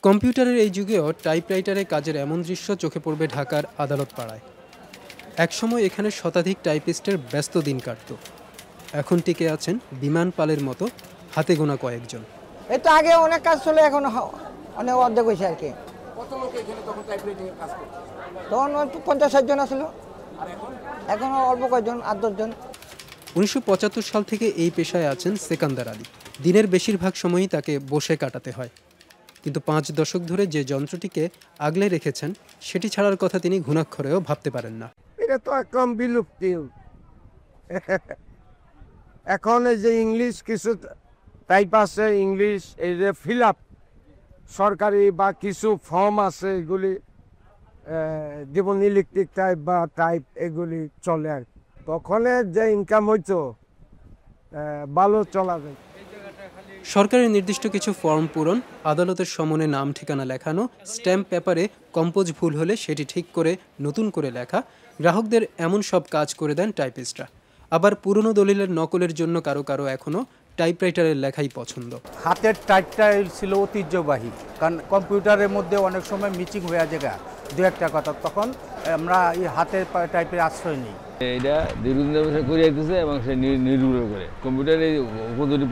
কম্পিউটারের এই যুগেও টাইপরাইটারে কাজের এমন দৃশ্য চোখে পড়বে ঢাকার আদালত পাড়ায়। একসময় এখানে শতাধিক টাইপিস্টের ব্যস্ত দিন কাটত। এখন টিকে আছেন বিমান পালের মতো হাতে গোনা কয়েকজন। এই তো আগে অনেক কাজ ছিল, এখন অনেক অর্ধেক হয়েছে আর কি। কত লোক এখানে তখন টাইপরাইটিং কাজ করতো? তখন 50-60 জন ছিল, এখন অল্প কয়েকজন, 8-10 জন। 1975 সাল থেকে এই পেশায় আছেন সেকান্দার আলী। দিনের বেশিরভাগ সময়ই তাকে বসে কাটাতে হয়, কিন্তু 5 দশক ধরে যে যন্ত্রটিকে আগলে রেখেছেন সেটি ছাড়ার কথা তিনি ঘুণাক্ষরেও ভাবতে পারেন না। এটা তো একদম বিলুপ্তি। এখন যে ইংলিশ কিছু টাইপ আছে, ইংলিশ এই যে ফিল আপ সরকারি বা কিছু ফর্ম আছে, এগুলি যেমন ইলেকট্রিক টাইপ বা টাইপ এগুলি চলে আর কি। তখন যে ইনকাম হইতো ভালো চলা যায়। সরকারের নির্দিষ্ট কিছু ফর্ম পূরণ, আদালতের সমনে নাম ঠিকানা লেখানো, স্ট্যাম্প পেপারে কম্পোজ ভুল হলে সেটি ঠিক করে নতুন করে লেখা, গ্রাহকদের এমন সব কাজ করে দেন টাইপিস্টরা। আবার পুরনো দলিলের নকলের জন্য কারো কারো এখনও টাইপরাইটারের লেখাই পছন্দ। হাতের টাইপটাই ছিল ঐতিহ্যবাহী, কারণ কম্পিউটারের মধ্যে অনেক সময় মিচিং হয়ে জায়গা দু একটা কথা, তখন আমরা এই হাতের টাইপের আশ্রয় নিই। এটা দীর্ঘদিন করে যেতেছে এবং সে নির্ভর করে কম্পিউটারে পদ্ধতি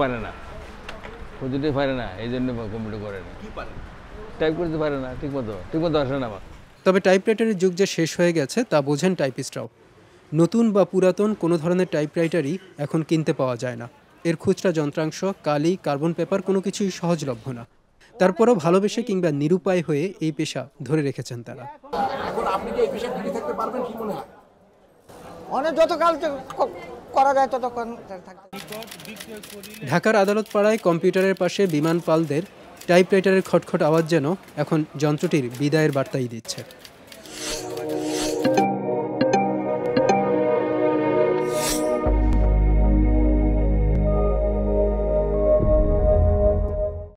পারে না, এই জন্য কম্পিউটার করে না, টাইপ করতে পারে না, ঠিকমতো আসে না। তবে টাইপরাইটারের যুগ যে শেষ হয়ে গেছে তা বোঝেন টাইপিস্টরাও। নতুন বা পুরাতন কোনো ধরনের টাইপরাইটারই এখন কিনতে পাওয়া যায় না। এর খুচরা যন্ত্রাংশ, কালি, কার্বন পেপার কোনো কিছুই সহজলভ্য না। তারপরও ভালোবেসে কিংবা নিরুপায় হয়ে এই পেশা ধরে রেখেছেন তারা। এখন আপনি কি এই পেশা টিকে থাকতে পারবেন কি মনে হয়? অনেক যতকাল করা যায় ততক্ষণ থাকতে। ঢাকার আদালত পাড়ায় কম্পিউটারের পাশে বিমান পালদের টাইপরাইটারের খটখট আওয়াজ যেন এখন যন্ত্রটির বিদায়ের বার্তাই দিচ্ছে।